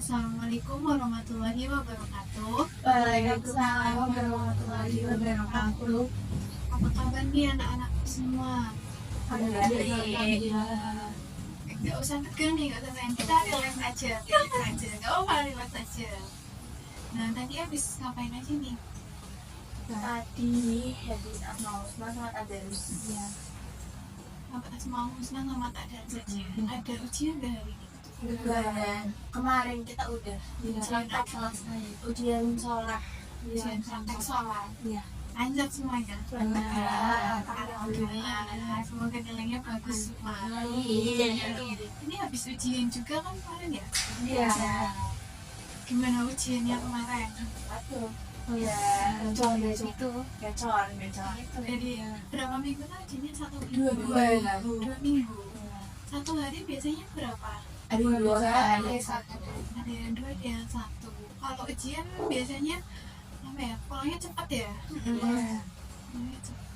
Assalamualaikum warahmatullahi wabarakatuh. Waalaikumsalam warahmatullahi wabarakatuh. Apa kabar nih anak-anakku semua? Alhamdulillah. Gak usah tegang nih, gak usah tegang. Kita relax aja, gak apa-apa, relax aja. Nah, tadi habis ngapain aja nih? Tadi habis Asmaul Husna sama Tadarus. Ya, apa Asmaul Husna sama Tadarus saja. Ada ujian gak hari ini? Ujian kemarin kita udah sampai selesai. Ujian sholat. Ujian praktek sholat. Iya. Lanjut semuanya. Benar. Alhamdulillah. Semoga nilainya bagus semua. Iya. Ini habis ujian juga kan kemarin ya? Iya. Gimana ujiannya kemarin? Aduh. Iya. Gacor itu. Gacor. Jadi berapa minggu tadi? Satu Dua minggu. minggu. 2 minggu. Satu hari biasanya berapa? Ada yang 2 hari. Ada yang 2, ada yang 1. Kalau ujian biasanya apa ya? Pulangnya cepat ya? Iya. Pulangnya cepat.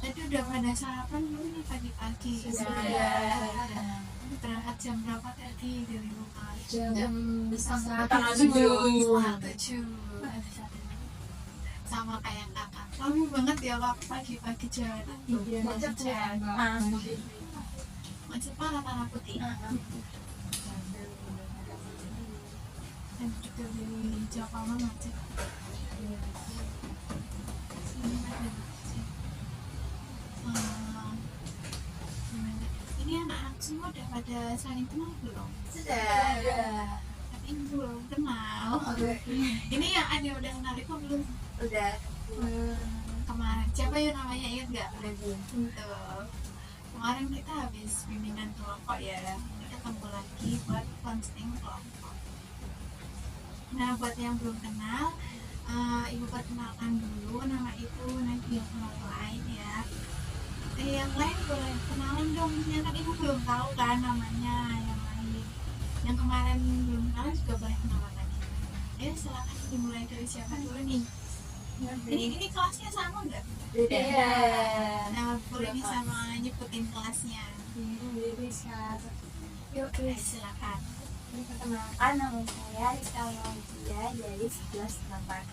Tadi udah pada sarapan belum nih pagi-pagi? Sudah. Berangkat jam berapa tadi dari rumah? Jam setengah 7. Sama kayak kakak. Lama banget ya kak pagi-pagi jalan. Macet ya. Macet parah tanah putih. Dan juga dari Jakarta macet. Sini ada macet. Gimana? Ini anak-anak semua udah pada saling kenal belum? Sudah. Tapi belum kenal. Ini yang ada udah kenal itu belum? Udah. Kemarin siapa ya namanya, ingat nggak? Lagi. Tuh. Kemarin kita habis bimbingan kelompok ya, ini ketemu lagi buat counseling kelompok. Nah, buat yang belum kenal, ibu perkenalkan dulu, nama ibu Nadia lain ya. Yang lain boleh kenalan dong, ini kan ibu belum tahu kan namanya yang lain. Yang kemarin belum kenal juga boleh kenalan lagi. Silakan dimulai dari siapa dulu nih? Ini kelasnya sama nggak? Iya. Nah, boleh nih sama nyebutin kelasnya. Bisa. Yuk, Silakan. perkenalkan nama saya Rizka Maulida dari 11/8.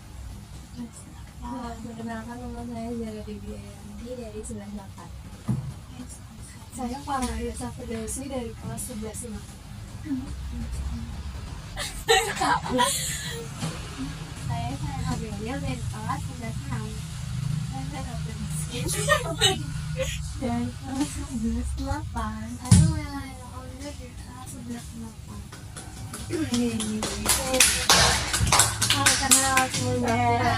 Perkenalkan nama saya Zara Devianti dari 11/8. Saya Farhanisa Safardausi dari kelas 11/5. Saya Amelia dari kelas 11/6. Dari kelas 11/8. Saya Melania Olga dari kelas 11/8. Halo, kenal semuanya.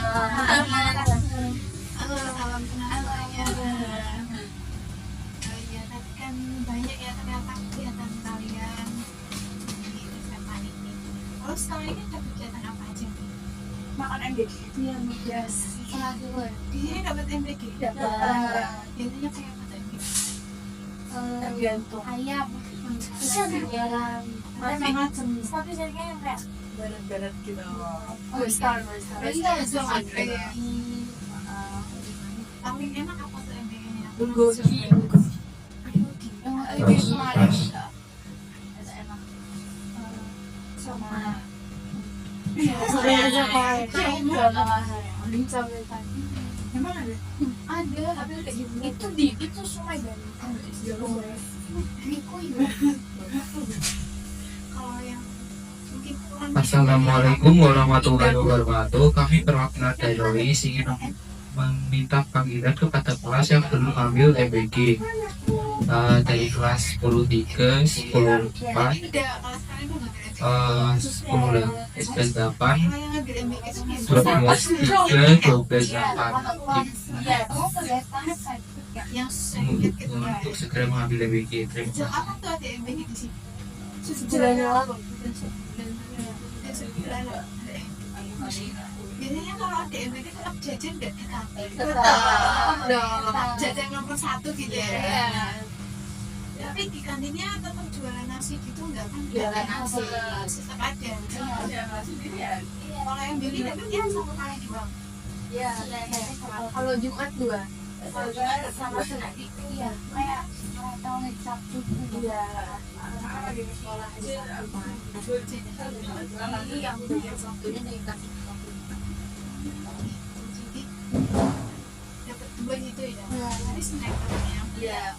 Halo, salam kenal semuanya. Ya, tadi kan banyak ya ternyata kegiatan kalian di SMA ini. Kalau sekarang ini ada kegiatan apa aja nih? Makan MBG. Iya, migas. Salah dulu. Di sini dapat MBG? Dapat. Biasanya kayak apa MBG? Tergantung. Ayam. Bisa ayam. Macam-macam. Tapi jadinya yang kayak berat-berat gitu. Star. Paling enak apa tuh MBG-nya? Bulgogi. Yang kemarin enak. Sama. Emang ada? Ada, tapi kayak gitu. Itu sungai Bandung. Kalau yang mungkin kurang Assalamualaikum warahmatullahi wabarakatuh. Kami perwakilan dari ingin meminta panggilan kepada kelas yang belum ambil MBG, dari kelas 10-3, 10-4, tidak, kalau sekarang itu nggak ada. 10-8, Kalau yang ngambil MBG itu biasa. 12-3, 12-8. Yang saya lihat gitu ya. Untuk segera mengambil MBG. Terima Sejak kasih. kapan tuh ada MBG di sini? Sebulan yang lalu. Biasanya kalau ada MBG tetap jajan nggak di kantin? Tetap dong. Jajan nomor 1 gitu ya. Iya. Tapi di kantinnya tetap jualan nasi gitu nggak kan? Jualan nasi. Tetap ada. Kalau yang beli dapat ya 1 kali doang. Iya. Kalau Jumat 2. sama sedikit ya kayak atau Sabtu ya di sekolah aja jadi yang bagian waktunya dikasih jadi dapat dua gitu ya. Tapi snacknya ya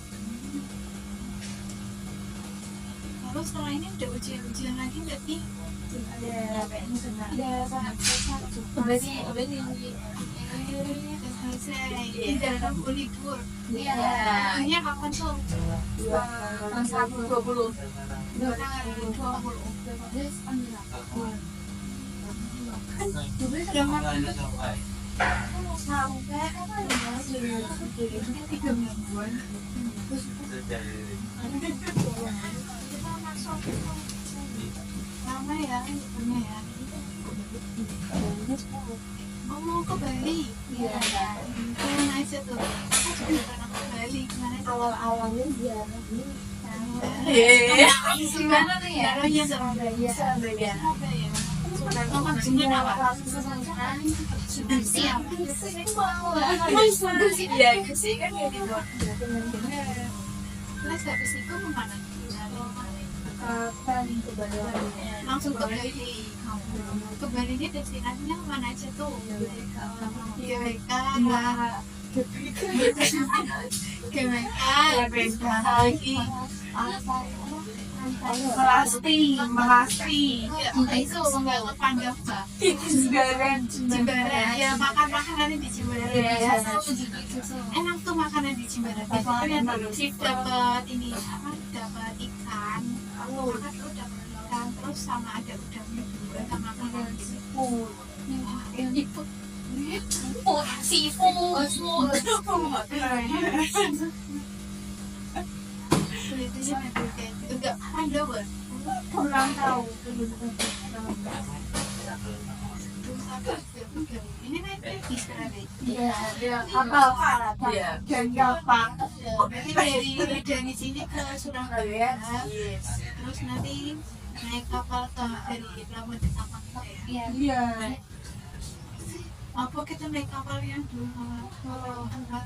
lalu setelah ini udah ujian lagi nggak nih? ada sangat berarti Selesai tidak ada libur. iya Akhirnya kapan tuh? Sabtu 20 Tanggal 20. sampai apa ya 3 mingguan. kita masuk Lama ya liburnya ya. Mau ke Bali. iya Kemana aja tuh? Aku juga pernah ke Bali. Gimana sih? awal-awalnya dia Gimana tuh ya? Iya Surabaya Surabaya Makan sini apa? Siap. iya sih kan jadi Terus habis itu kemana? paling kebanyakan Langsung ke Bali. Ke Bali ini destinasinya kemana aja tuh? GBK, GBK lagi. Melasti Itu nggak panjang pak. Jimbaran ya makan di Jimbaran enak tuh makanan di Jimbaran biasanya dapat ini apa dapat ikan makan tuh dapat ikan terus sama ada udangnya juga sama makanan seafood kulitnya kayak gitu nggak panjang banget. kurang tahu Ini naik bis berarti. iya kapal dan gampang Berarti dari sini ke Surabaya, terus nanti naik kapal dari Pelabuhan Ketapang ya. iya Apa kita naik kapal yang dulu tempat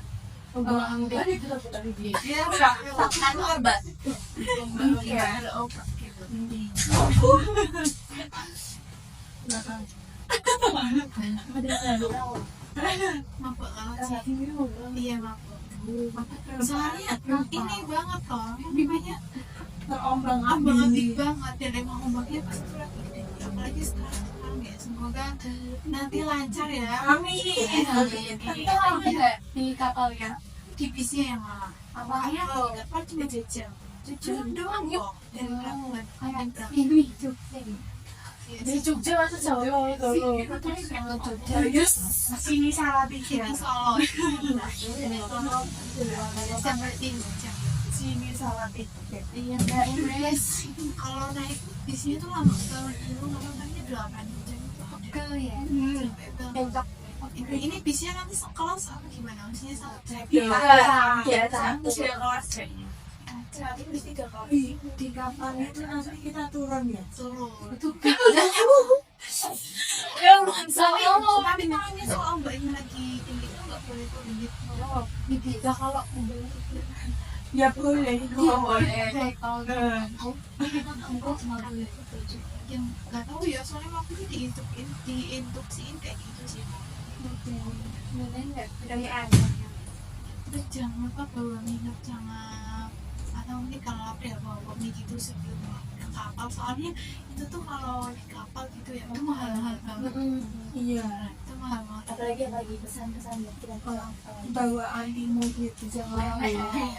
iya ada opak gitu. Mabuk banget sih. Iya mabuk. Soalnya ini banget loh, namanya ombak-ambing banget dan emang ombaknya pasti kurang gede. Apalagi sekarang ya, semoga nanti lancar ya. Kita lagi nggak di kapalnya, di bisnya yang malah. Awalnya di kapal cuma jejak doang kok dari Pelabuhan Tanjung Priok. di Jogja masa Jawa dulu sini salah pikir Ini Solo. Sampai jam. sini salah pikir Iya Mbak Emres. Kalau naik bisnya tuh lama banget dulu namanya 8 jam. ya Sampai ke ini bisnya nanti sekelas apa gimana? Maksudnya tiga kelas Nanti bis 3 kelas. di kapal itu nanti kita turun ya Turun. itu Soalnya tapi makanya soal mbak ini lagi tinggi tuh nggak boleh turun gitu. bisa kalau ya boleh Kalau yang nggak tahu ya soalnya waktu itu diinstruksiin kayak gitu sih. Terus jangan lupa bawa minum jangan atau mungkin kalau apa ya bawa mie gitu sebelum ke kapal soalnya itu tuh kalau di kapal gitu ya itu mahal-mahal banget. iya Itu mahal banget. apalagi lagi pesan-pesan ya kita bawa antimu gitu jangan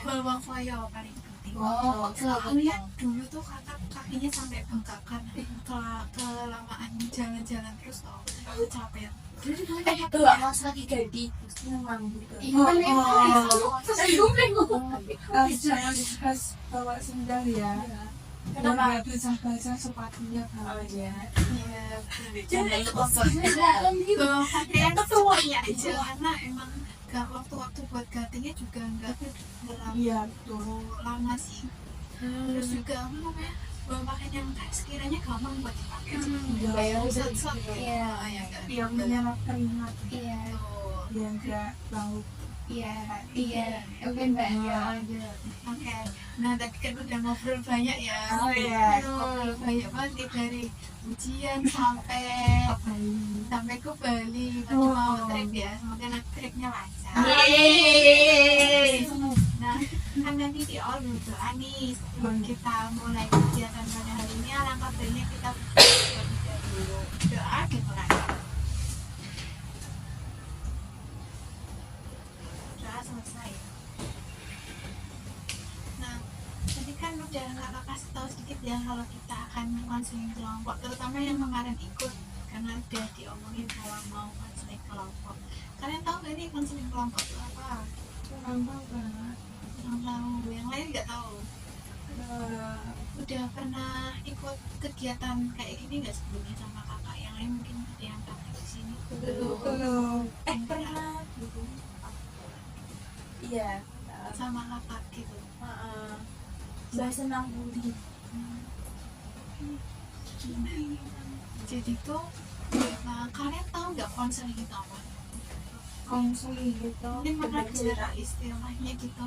Bawa foil paling penting. oh Soalnya dulu tuh kakak kakinya sampai bengkakan kelamaan jalan-jalan terus tau capek. bawa mas lagi jadi memang gitu jangan harus bawa sendal ya kenapa basah-basah sepatunya kalau Iya. Jadi bawa pakaian semuanya aja karena emang gak waktu-waktu buat gantinya juga nggak dalam iya betul lama sih. Terus juga apa namanya bawa pakaian yang sekiranya gampang buat dipakai. Iya. Set-set Iya. ya kan. yang menyerap keringat Iya. yang enggak bau iya mungkin banyak. Oke, nah tadi kan udah ngobrol banyak ya. Oh, iya. Ngobrol banyak banget nih, dari ujian sampai ke Bali. Berarti mau trip ya, semoga nanti tripnya lancar. Yeay. Nah, kan nanti di awal berdoa nih sebelum kita mulai kegiatan pada hari ini. Alangkah baiknya kita berdoa dulu, doa dimulai. Doa selesai. Nah, tadi kan udah kakak kasih tahu sedikit ya kalau kita akan konseling kelompok, terutama yang kemarin ikut, karena udah diomongin kalau mau konseling kelompok. Kalian tahu gak nih konseling kelompok itu apa? Kurang banget. Kurang tahu, yang lain nggak tahu. Udah pernah ikut kegiatan kayak gini nggak sebelumnya sama kakak? Yang lain mungkin ada yang praktek di sini. Belum. Pernah. Iya. Sama kakak gitu. Bahasa Nang Budi. Jadi tuh, kalian tahu nggak konseling itu apa? Konseling gitu. Mungkin pernah dengar istilahnya gitu.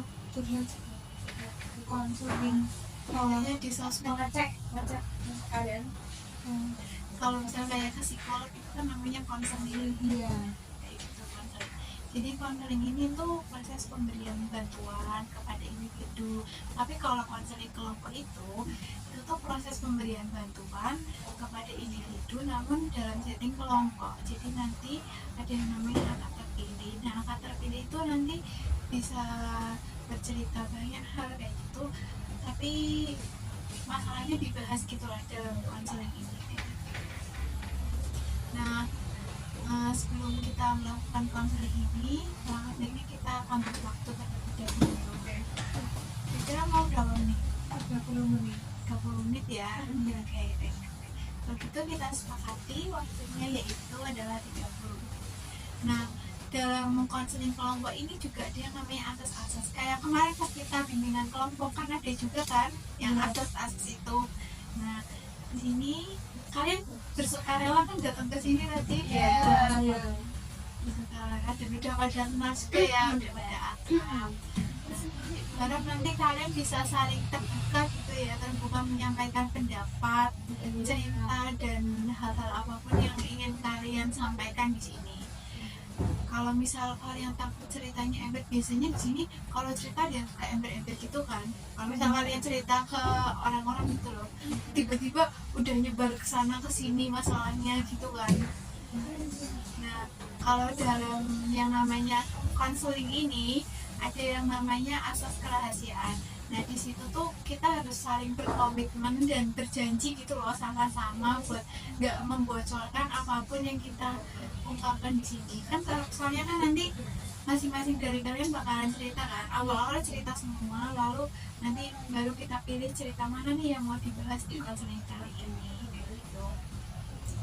Konseling. Kayaknya di sosmed. Ngecek keadaan. Kalau misalnya kayak ke psikolog itu kan namanya konseling. Iya. Kayak gitu, konseling. Jadi konseling ini tuh proses pemberian bantuan kepada individu. Tapi kalau konseling kelompok itu tuh proses pemberian bantuan kepada individu namun dalam setting kelompok. Jadi nanti ada yang namanya anak terpilih. Nah, anak terpilih itu nanti bisa bercerita banyak hal kayak gitu, tapi masalahnya dibahas gitu lah dalam konseling ini. Nah, sebelum kita melakukan konseling ini, selanjutnya kita akan waktu terlebih dahulu. Kira-kira mau berapa menit? 30 menit. 30 menit ya. Oke. Kalau gitu kita sepakati waktunya yaitu adalah 30 menit. Nah, dalam mengkonseling kelompok ini juga ada yang namanya asas-asas. Kayak kemarin pas kita bimbingan kelompok kan ada juga kan yang asas-asas itu. Nah, di sini kalian bersukarela kan datang ke sini tadi ya. Bersukarela, ada udah pada kenal juga ya, udah pada akrab. Harap nanti kalian bisa saling terbuka gitu ya, terbuka menyampaikan pendapat, cerita dan hal-hal apapun yang ingin kalian sampaikan di sini. Kalau misal kalian takut ceritanya ember, biasanya di sini kalau cerita dia kayak ember-ember gitu kan. Kalau misal kalian cerita ke orang-orang gitu loh, tiba-tiba udah nyebar ke sana ke sini masalahnya gitu kan. Nah, kalau dalam yang namanya konseling ini ada yang namanya asas kerahasiaan. Nah, di situ tuh kita harus saling berkomitmen dan berjanji gitu loh sama-sama buat nggak membocorkan apapun yang kita ungkapkan di sini. Kan soalnya kan nanti masing-masing dari kalian bakalan cerita kan. Awal-awal cerita semua, lalu nanti baru kita pilih cerita mana nih yang mau dibahas di konseling kali ini gitu.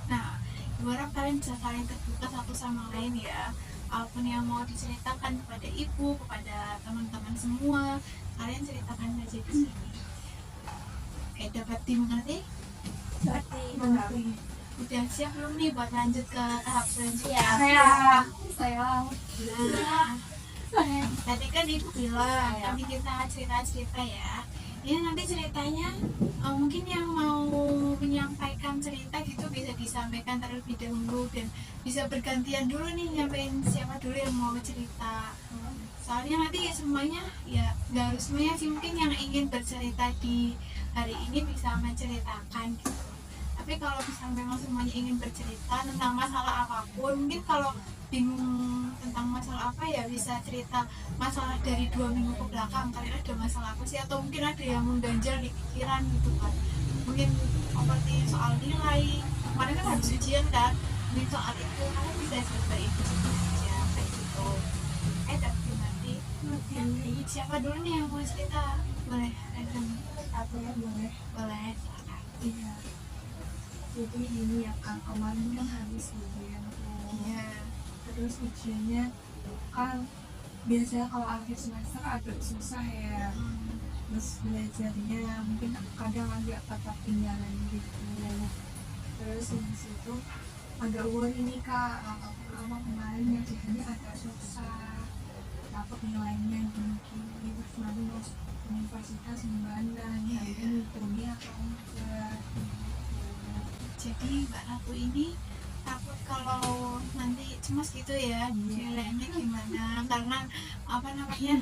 Nah, berharap kalian bisa saling terbuka satu sama lain ya. Apapun yang mau diceritakan kepada ibu, kepada teman-teman semua, kalian ceritakan aja di sini. Oke, dapat dimengerti? Mengerti. Udah siap belum nih buat lanjut ke tahap selanjutnya? Saya. Tadi kan ibu bilang, nanti kita cerita-cerita ya. Ini nanti ceritanya mungkin yang mau menyampaikan cerita gitu bisa disampaikan terlebih dahulu dan bisa bergantian dulu nih nyampein siapa dulu yang mau cerita. Soalnya nanti semuanya ya nggak harus semuanya sih, mungkin yang ingin bercerita di hari ini bisa menceritakan gitu. Tapi kalau misalnya memang semuanya ingin bercerita tentang masalah apapun, mungkin kalau bingung tentang masalah apa ya bisa cerita masalah dari 2 minggu ke belakang, kalian ada masalah apa sih, atau mungkin ada yang mengganjal di pikiran gitu kan, mungkin seperti soal nilai kemarin kan harus ujian kan, mungkin soal itu kalian bisa cerita itu aja kayak gitu. Tapi nanti siapa dulu nih yang mau cerita? Boleh random? Aku ya boleh. Boleh, silakan. Iya. Jadi ini ya kan kemarin kan habis ujian tuh. Iya. Terus ujiannya kan biasanya kalau akhir semester agak susah ya. Terus belajarnya mungkin kadang agak ketinggalan gitu. Terus di situ agak worry nih kak, apa kemarin ngajarnya agak susah. dapat nilainya yang tinggi terus nanti masuk universitas gimana ya ini kuliah atau enggak. Jadi Mbak Ratu ini takut kalau nanti cemas gitu ya nilainya gimana, karena apa namanya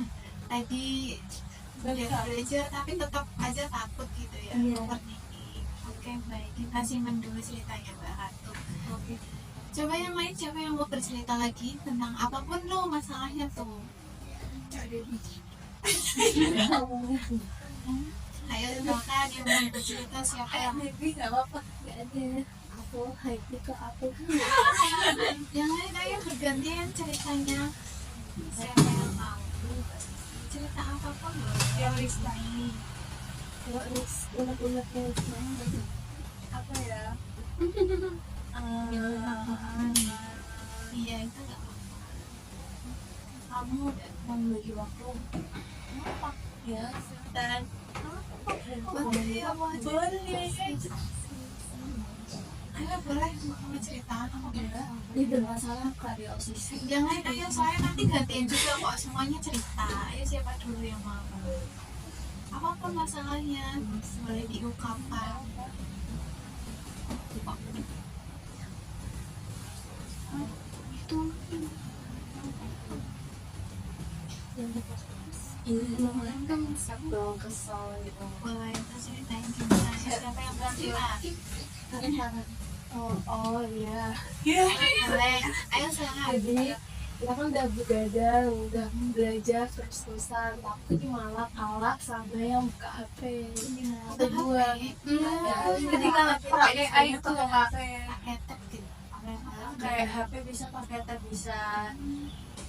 tadi udah belajar tapi tetap aja takut gitu ya. Overthinking. Oke, baik, kita simpan dulu ceritanya Mbak Ratu. Oke. Coba yang lain, siapa yang mau bercerita lagi tentang apapun lo masalahnya tuh. Ayo silakan yang mau bercerita, siapa yang Nggak apa-apa. Gak ada. Aku happy ke aku. yang lain, ayo bergantian ceritanya. Siapa yang mau cerita apapun loh yang Rizka ini. Kalau unek-uneknya gimana? Apa ya? Iya, itu nggak apa-apa. Kamu membagi waktu apa? Ya, dan Boleh, ayo boleh mau cerita apa boleh. ini bermasalah karyosis. Yang lain ayo, soalnya nanti gantiin juga kok semuanya cerita. Ayo siapa dulu yang mau? Apapun masalahnya boleh diungkapkan. Itu Ini kan sebel kesel gitu. boleh ceritain gimana? Siapa yang bercerita? Oh iya. Boleh. Ayo silakan. Jadi kita kan udah begadang, udah belajar terus-terusan, tapi malah kalah sama yang buka HP. Kedua, Jadi kalau pakai itu loh kak, Pakai tab gitu. kayak HP bisa pakai tab bisa,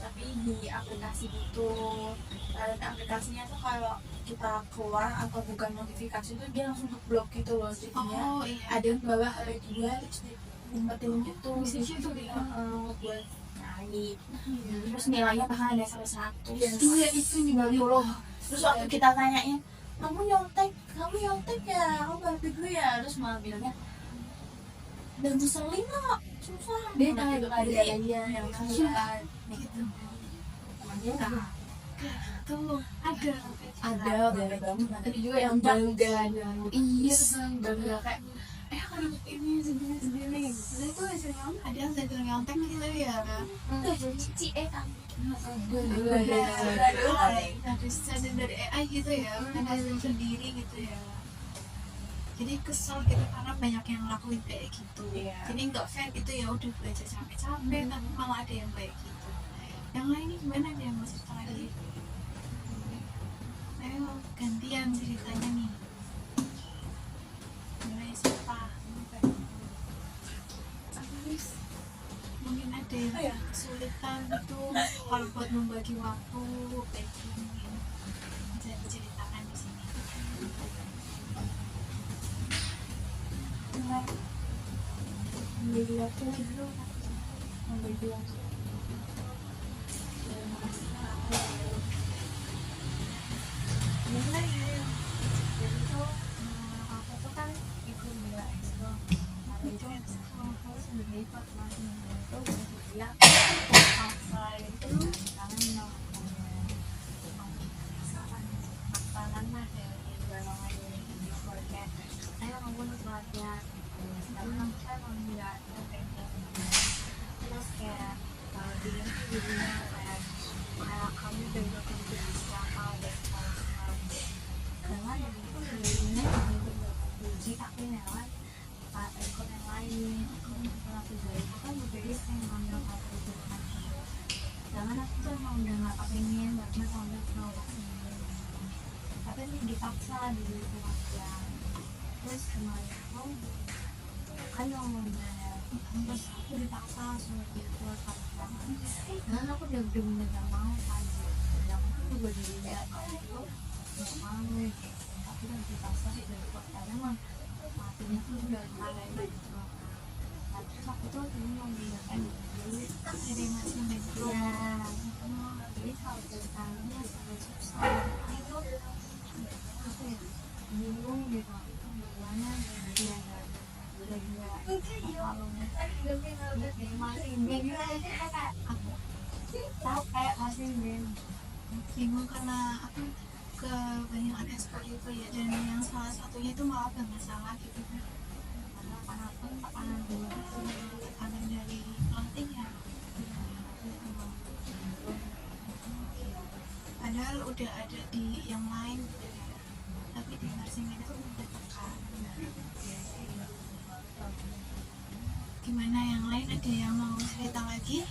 tapi di aplikasi gitu. Dan aplikasinya tuh kalau kita keluar atau bukan notifikasi itu dia langsung ngeblok gitu loh. Jadinya Oh iya. ada yang bawa HP dia terus diumpetin gitu Bisa gitu ya. buat naik. Terus nilainya bahkan ada sampai 100. Iya itu juga loh. Terus waktu kita tanyain, kamu nyontek ya, kamu bantu gue ya, terus malah bilangnya dan ngeselin kok, susah. Dia Nah, gitu keadaannya yang kayak gitu. Namanya nggak Tuh ada ada banget. Tapi juga yang bangga, Iya, bangga kayak kan ini sendiri. itu hasilnya ada yang jadi nyontek gitu ya. cici kan. Dari AI gitu ya, ada hasil sendiri gitu ya. Jadi kesel gitu karena banyak yang lakuin kayak gitu. Jadi nggak fair gitu ya, udah belajar capek-capek tapi malah ada yang kayak gitu. Yang lainnya gimana, ada yang mau cerita lagi? Ayo gantian ceritanya nih. Mulai siapa? Mungkin ada yang kesulitan itu kalau buat membagi waktu kayak gini, bisa diceritakan di sini. Membagi waktu dulu, membagi waktu. Mulai ya. Jadi tuh aku tuh kan ikut bila ekskul. Nah itu ekskul aku sebagai formasi itu berkuliah paksa itu karena makanan lah dari golongan di keluarga. Saya mau pelatihan, karena saya mau nggak terus kayak kalau dia jadinya kayak kamu udah kerja siapa dan karena dari itu jadinya uji tapi lewat ekor yang lain. Kalau kerja itu kan berbeda saya ngambil satu jurusan, jangan aku tuh emang udah nggak pengen banget ngambil produksi, tapi ini dipaksa di keluarga. Terus kemarin aku kan ngomongnya terus aku dipaksa suruh ikut pasangan, dan aku udah bener-bener gak mau kan, dan aku juga dirinya itu gak mau gitu, tapi udah dipaksa udah ikut karena emang hatinya tuh udah mulai gitu. Nah terus aku tuh ini mau bilangkan jadi masih media, jadi kalau ceritanya sangat susah itu apa ya, bingung gitu gimana dia capek masih bingung karena apa kebanyakan ekspor itu ya, dan yang salah satunya itu malah bermasalah gitu kan, karena tekanan dulu, tekanan dari pelatih ya. Padahal udah ada di yang lain gitu ya, tapi di nursing itu udah tekan. Gimana yang lain, ada yang mau cerita lagi?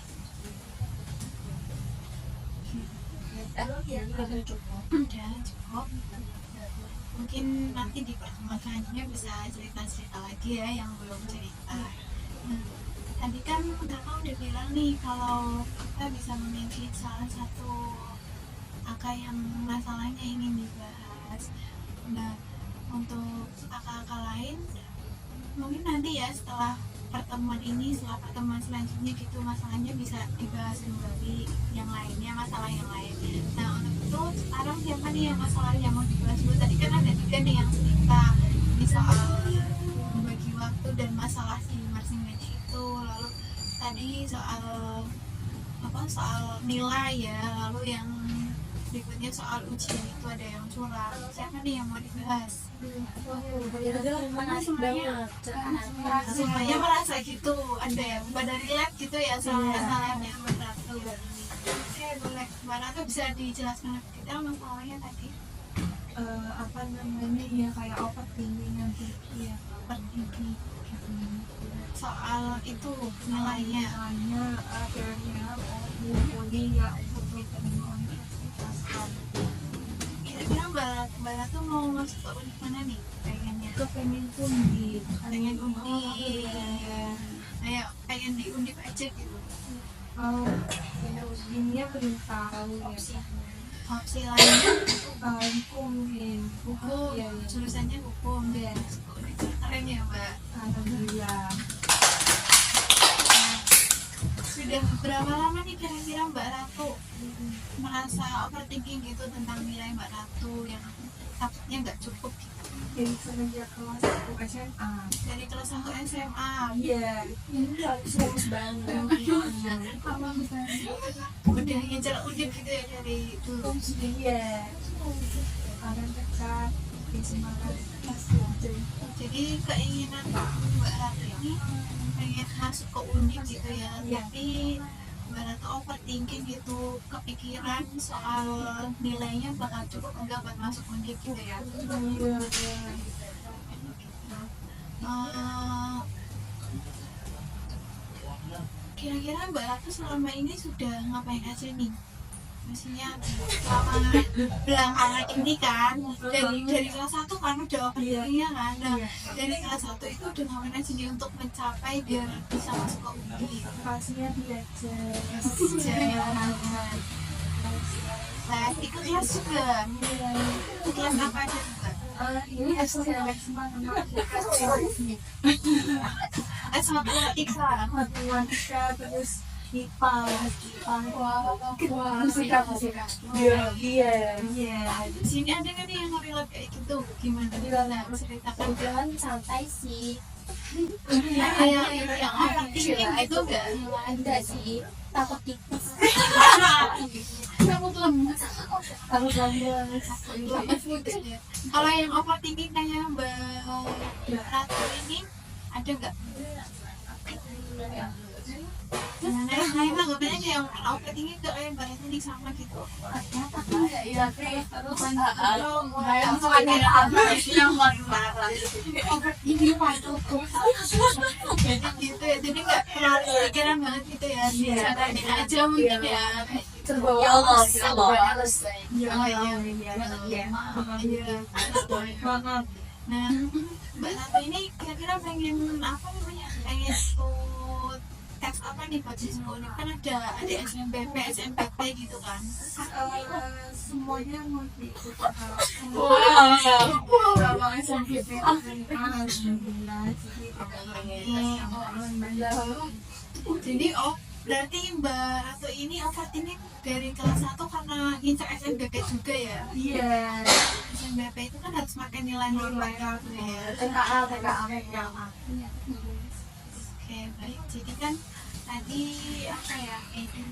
Udah cukup. Udah cukup. Mungkin nanti di pertemuan selanjutnya bisa cerita-cerita lagi ya yang belum cerita. Nah, tadi kan kakak udah bilang nih kalau kita bisa memiliki salah satu kakak yang masalahnya ingin dibahas. Nah, untuk kakak-kakak lain mungkin nanti ya setelah pertemuan ini, setelah pertemuan selanjutnya gitu, masalahnya bisa dibahas kembali yang lainnya, masalah yang lain. Nah, untuk itu sekarang siapa nih yang masalah yang mau dibahas dulu? Tadi kan ada 3 nih yang cerita, ini soal membagi waktu dan masalah si masing-masing itu, lalu tadi soal nilai ya, lalu yang berikutnya soal ujian itu ada yang curang. Siapa nih yang mau dibahas? Semuanya merasa gitu, ada yang dari lab gitu ya, soal masalahnya berat tuh. Oke, boleh Mbak Ratu bisa dijelaskan lebih detail masalahnya tadi? apa namanya ya, kayak overthinking nanti ya, Overthinking soal itu nilainya. nilainya kira-kira mumpuni ya untuk diterima universitas kan. Kira-kira Mbak Ratu mau masuk ke univ mana nih pengennya? Kepengen undi, Pengen univ. Ayo, pengen di univ aja gitu. kalau undinya belum tahu ya. Opsi lainnya Hukum hukum, ya, jurusannya hukum. ya. Keren ya Mbak. Alhamdulillah. Sudah berapa lama nih kira-kira Mbak Ratu merasa overthinking gitu tentang nilai Mbak Ratu yang takutnya nggak cukup gitu? Jadi semenjak kelas 1 SMA. Dari kelas 1 SMA. Iya. Serius banget. Apa udah ngejar undip gitu ya dari dulu? Iya. Karena dekat di Semarang kelas 7. Jadi keinginan Mbak Ratu ini pengen masuk ke undip gitu ya, Iya. tapi Mbak Ratu overthinking gitu, kepikiran soal nilainya bakal cukup enggak buat masuk undip gitu ya. Iya. Eh, kira-kira Mbak Ratu selama ini sudah ngapain aja nih? Maksudnya selama belakangan ini kan dari kelas 1 kan udah overthinkingnya kan. Nah, dari kelas 1 itu udah ngapain aja nih untuk mencapai biar bisa masuk ke UI? Pastinya belajar. Nah, ikut kelas juga. Ikut kelas apa aja juga? Ini Matematika. matematika terus IPA, Musika. Iya. Sini ada nggak nih yang relate kayak gitu? Gimana? Ceritakan. Kebetulan santai sih. Ada yang overthinking itu nggak? Enggak sih. Takut tipis. Takut lemas. Takut lemes. Lemas gitu ya. Kalau yang overthinking kayak Mbak Ratu ini ada nggak? Nah, itu anggapannya kayak yang overthinking kayak Mbak Ratu ini sama gitu. Iya, terus Overthinking jadi gitu ya, jadi nggak terlalu pikiran banget gitu ya, jalanin aja mungkin ya. terbawa Banget. Nah, Mbak Ratu ini kira-kira pengen apa namanya? Pengen ikut tes apa nih buat siswa ini? Kan ada SNMPP, SNMPT gitu kan? Semuanya mau diikuti. Jadi berarti Mbak Ratu ini overthinking dari kelas 1 karena ngincar SNMPP juga ya? Iya. SNMPP itu kan harus pakai nilai-nilai gitu ya. TKA. Oke, baik. Jadi kan tadi apa ya,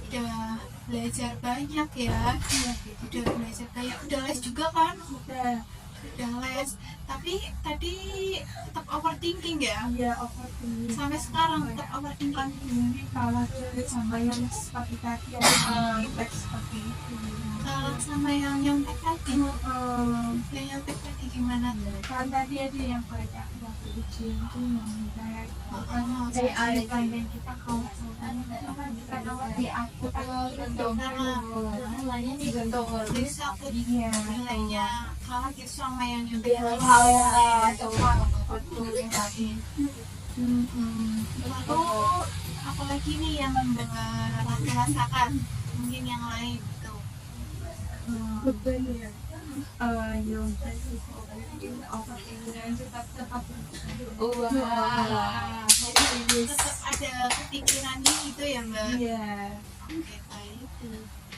udah belajar banyak ya, udah belajar kayak udah les juga kan, udah les, tapi tadi tetap overthinking ya, Iya, overthinking. sampai sekarang tetap overthinking. Jadi kalau sama yang seperti tadi ya, teks seperti itu. Kalau sama yang nyontek tadi, Hmm. yang nyontek tadi gimana tuh? Kan tadi ada yang kayak waktu ujian tuh yang kayak Oh, dan kita kalau kita kalau di aku bisa aku iya nilainya kalah gitu sama yang nyontek tadi. Lalu apalagi nih yang Mbak rasakan, mungkin yang lain gitu. beban ya yang overthinking tetap Tetap ada kepikirannya gitu ya Mbak. iya Oke, baik.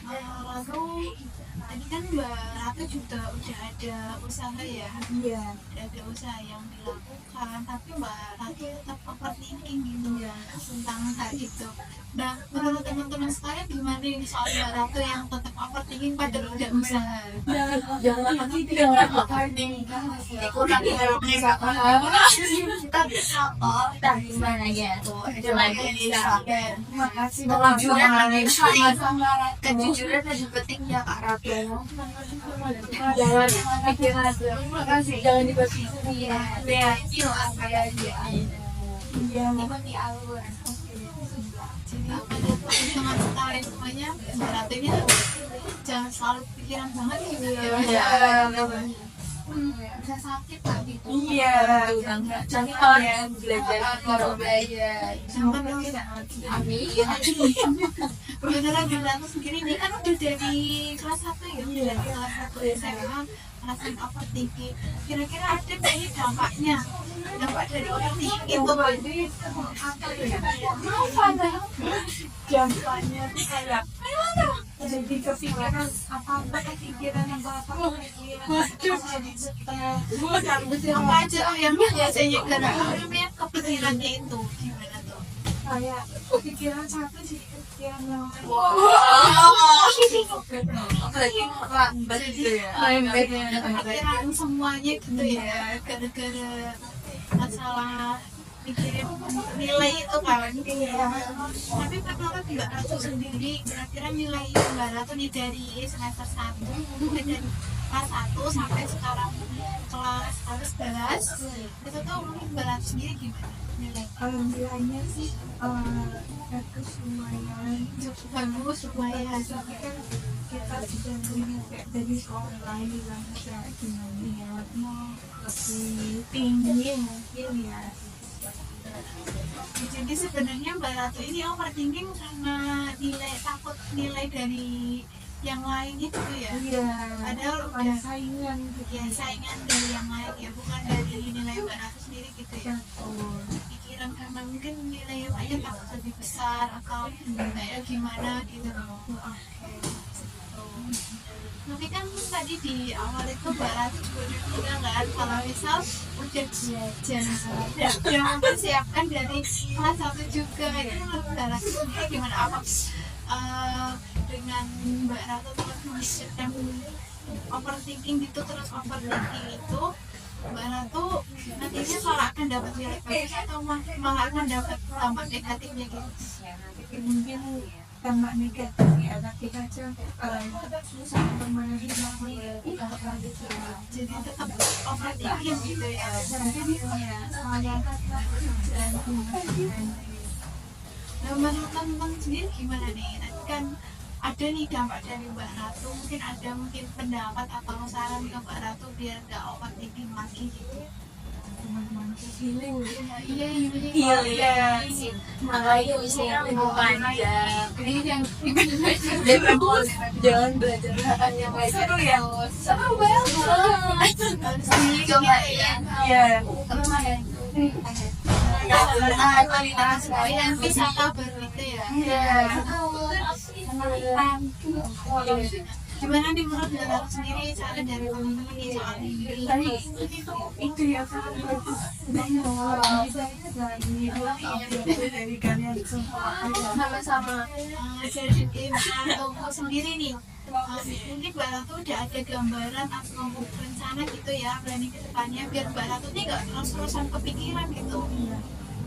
Lalu tadi kan Mbak Ratu juga udah ada usaha ya, iya udah ada usaha yang dilakukan, tapi Mbak Ratu tetap overthinking gitu ya tentang hal itu. Nah, menurut teman-teman sekalian gimana ini soal Mbak Ratu yang tetap overthinking padahal udah usaha? Jangan overthinking, kurang bisa kita bisa kok, kita gimana ya tuh, jangan bisa. terima kasih Kejujuran kejujuran lebih penting ya Kak Ratu. Jangan pikiran, terima kasih, jangan dipikir ya. Yuk apa ya dia? iya Ikuti alur. Jadi teman-teman sekalian semuanya, Mbak Ratu ini jangan selalu pikiran banget gitu ya. Bisa sakit lah gitu. iya Tapi kalau yang belajar Jangan terus amin. beneran Mbak Ratu sendiri ini kan udah dari kelas 1 ya, dari kelas 1 SMA ngerasain overthinking. Kira-kira ada nggak ini dampaknya? Dampak dari overthinking itu apa ya? dampaknya tuh kayak jadi kepikiran apa kepikiran yang bapak jadi stres Apa aja yang biasanya gara-gara kepikirannya itu gimana tuh? kayak pikiran satu jadi pikiran yang lain Apalagi lambat gitu ya. Kepikiran semuanya gitu ya, gara-gara masalah mikirin nilai itu kan. Tapi menurut Mbak Ratu sendiri, kira-kira nilai Mbak Ratu nih dari semester 1 dari kelas 1 sampai sekarang kelas 11 itu tuh mungkin Mbak Ratu sendiri gimana nilai? alhamdulillahnya sih bagus lumayan Cukup bagus lumayan. tapi kan kita sudah melihat kayak dari sekolah lain yang kayak gimana ya mau lebih tinggi mungkin ya Jadi sebenarnya Mbak Ratu ini overthinking karena takut nilai dari yang lain itu ya. iya Padahal ada udah saingan gitu ya saingan dari yang lain ya, bukan dari nilai Mbak Ratu sendiri gitu ya. Pikiran karena mungkin nilai banyak takut lebih besar atau kayak gimana gitu loh. Tapi kan tadi di awal itu Mbak Ratu juga udah bilang kan kalau misal udah belajar yang mempersiapkan dari kelas 1 juga, itu menurut Mbak Ratu sendiri gimana, apa dengan Mbak Ratu terus memikirkan overthinking gitu, terus overthinking itu Mbak Ratu nantinya kalau akan dapat nilai bagus atau malah akan dapat dampak negatifnya gitu? mungkin dampak negatif ya tapi kadang susah untuk menerima Jadi tetap overthinking gitu ya. Nah, menurut teman-teman sendiri gimana nih? Tadi kan ada nih dampak dari Mbak Ratu, mungkin ada pendapat atau saran ke Mbak Ratu biar nggak overthinking lagi gitu. healing Iya, makanya usianya lebih panjang. Jadi yang Jangan belajar hal yang lain. Seru ya, seru banget. Coba ya. iya yang bisa kabar gitu ya. iya Gimana nih menurut Mbak sendiri saran dari teman-teman nih soal ini? Tadi itu ya sangat bagus. Dan bisa dari dari kalian semua. Sama-sama. Jadi aku sendiri nih, mungkin Mbak Ratu udah ada gambaran atau rencana gitu ya planning ke depannya biar Mbak Ratu nih nggak terus-terusan kepikiran gitu.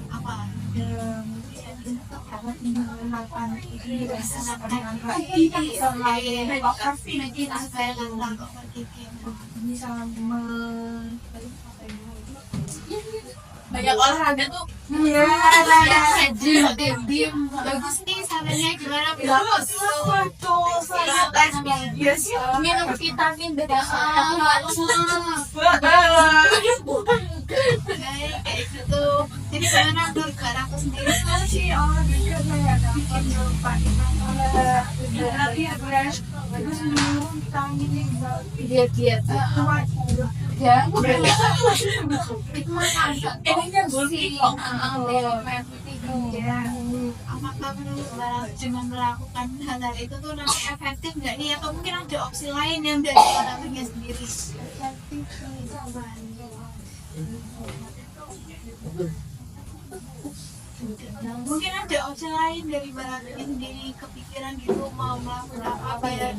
Apa? Karena melakukan ini dengan Selain overthinking supaya tentang overthinking. bisa Banyak olahraga tuh. Iya, Diem. Bagus nih sarannya gimana bilang betul Minum vitamin beda kayak gitu. Jadi gimana menurut Mbak Ratu sendiri? sih olahraga saya dapat melupakan tapi terus minum vitamin diet ya ininya bulky kok Apakah menurut Mbak Ratu dengan melakukan hal itu tuh nanti efektif nggak nih atau mungkin ada opsi lain yang dari Mbak Ratunya sendiri? Mungkin ada opsi lain dari Mbak Ratunya sendiri kepikiran gitu mau melakukan apa ya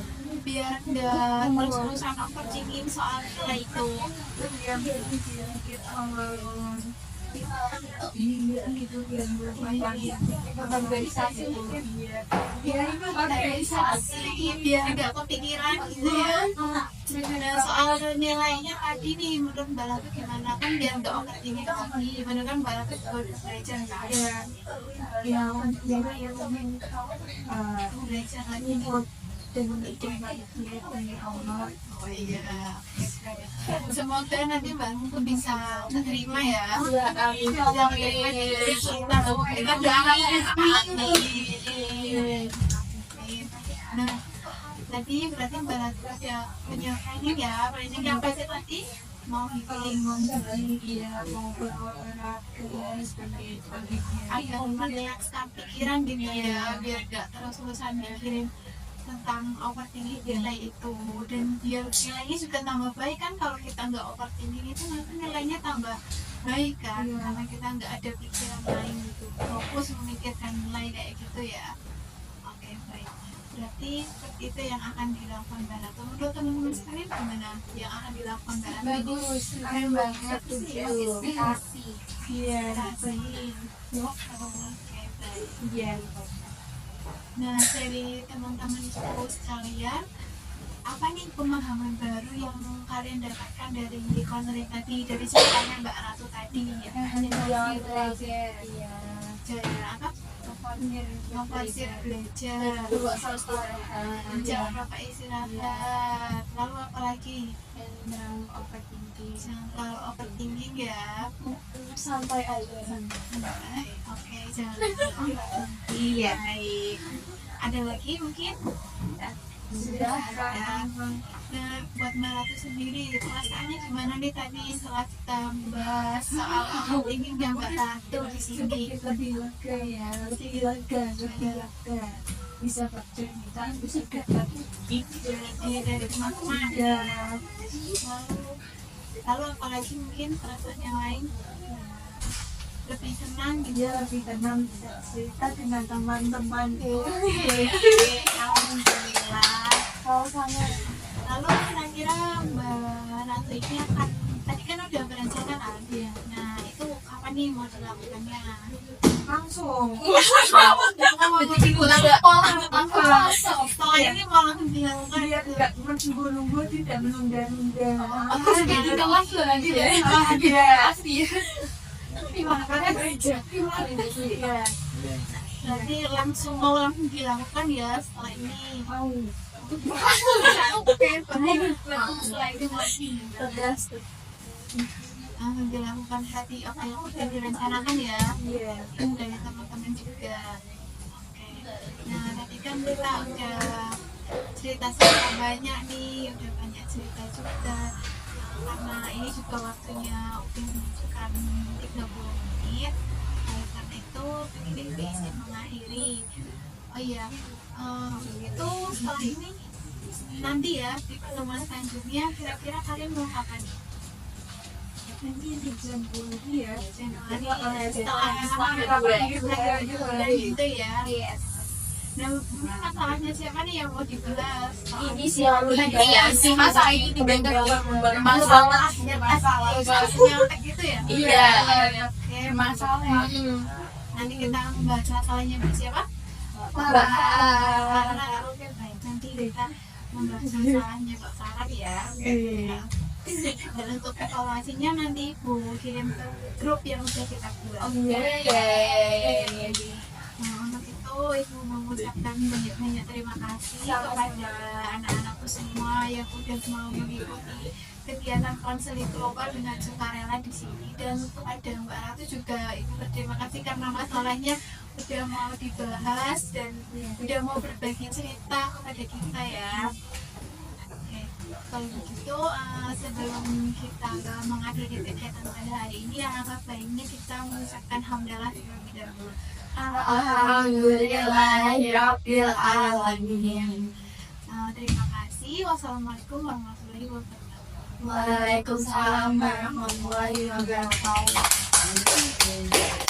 biar nggak terus-terusan overthinking soal nilai itu. gitu yang organisasi Biar nggak kepikiran gitu ya. Nah, soal nilainya tadi nih menurut Mbak Ratu gimana kan biar nggak overthinking lagi. Gimana kan Mbak Ratu juga udah belajar kan? yang Belajar lagi. dengan itu Allah. Oh iya. Semoga nanti Mbak Ratu bisa menerima ya. Yang ini kita Nah, tadi berarti Mbak Ratu ada punya planning ya. Planning apa sih tadi? Mau meeting, Iya, mau berolahraga seperti itu. agak merilekskan pikiran gitu ya, biar gak terus-terusan mikirin tentang overthinking nilai itu. Dan biar nilainya juga tambah baik kan, kalau kita nggak overthinking itu nanti nilainya tambah baik kan, karena kita nggak ada pikiran lain gitu, fokus memikirkan nilai kayak gitu ya. Oke, baik, berarti seperti itu yang akan dilakukan Mbak Ratu. Menurut teman-teman sekalian gimana yang akan dilakukan Mbak Ratu? bagus keren banget inspirasi Iya, Oke, baik. iya. Nah, dari teman-teman sepupu sekalian, apa nih pemahaman baru yang kalian dapatkan dari konseling tadi, dari ceritanya Mbak Ratu tadi ya? belajar ya Jangan apa? Memforsir belajar, jangan lupa istirahat, lalu apa lagi? dan overthinking Jangan terlalu overthinking ya. santai aja Baik, oke, jangan iya baik. Ada lagi mungkin? sudah Ya. Nah, buat Mbak Ratu sendiri, perasaannya gimana nih tadi setelah kita bahas soal overthinking yang Mbak Ratu di sini? Lebih lega ya, lebih lega. Bisa bercerita, bisa Dari teman-teman. ya. Lalu apalagi mungkin perasaan yang lain lebih senang gitu. Dia lebih tenang, bisa cerita dengan teman-teman. Alhamdulillah. kalau sama Lalu kira-kira Mbak Ratu ini akan tadi kan udah berencana kan? Nah itu kapan nih mau dilakukannya? Langsung. jadi ulang pola Setelah ini mau langsung dilakukan. Dia tidak menunggu-nunggu, tidak menunda-nunda. jadi kelas loh nanti ya Iya. asli Makanya gereja. Iya. Berarti langsung mau langsung dilakukan ya setelah ini. Mau. Oke, baik. Setelah itu masih tegas langsung dilakukan hati apa yang sudah direncanakan ya. Iya. Dari teman-teman juga. Oke. Nah tadi kan kita udah cerita banyak nih, udah banyak cerita juga. Karena ini juga waktunya udah menunjukkan 30 menit. Oleh karena itu PDB izin mengakhiri. Oh iya, itu setelah ini nanti ya di pertemuan selanjutnya kira-kira kalian mau kapan nih? Nanti di bulan lagi ya. Januari setelah Bulan gitu ya. Yes. Nah, mungkin masalahnya siapa nih yang mau dibahas? Ini sih lalu Iya sih, masa ini masalahnya gitu ya? Iya. Oke, masalah. Nanti kita membahas masalahnya siapa? Farah. Oke, baik. Nanti kita membahas masalahnya Mbak Farah ya. Dan untuk evaluasinya nanti Bu kirim ke grup yang sudah kita buat. Untuk itu Ibu mengucapkan banyak-banyak terima kasih kepada anak-anakku semua yang udah mau mengikuti kegiatan konseling global dengan sukarela di sini, dan kepada Mbak Ratu juga Ibu berterima kasih karena masalahnya udah mau dibahas dan udah mau berbagi cerita kepada kita ya. Oke, kalau begitu sebelum kita mengakhiri kegiatan pada hari ini, alangkah baiknya kita mengucapkan hamdalah terlebih dahulu. Alhamdulillahirabbil alamin. Terima kasih. Wassalamualaikum warahmatullahi wabarakatuh. Waalaikumsalam warahmatullahi wabarakatuh.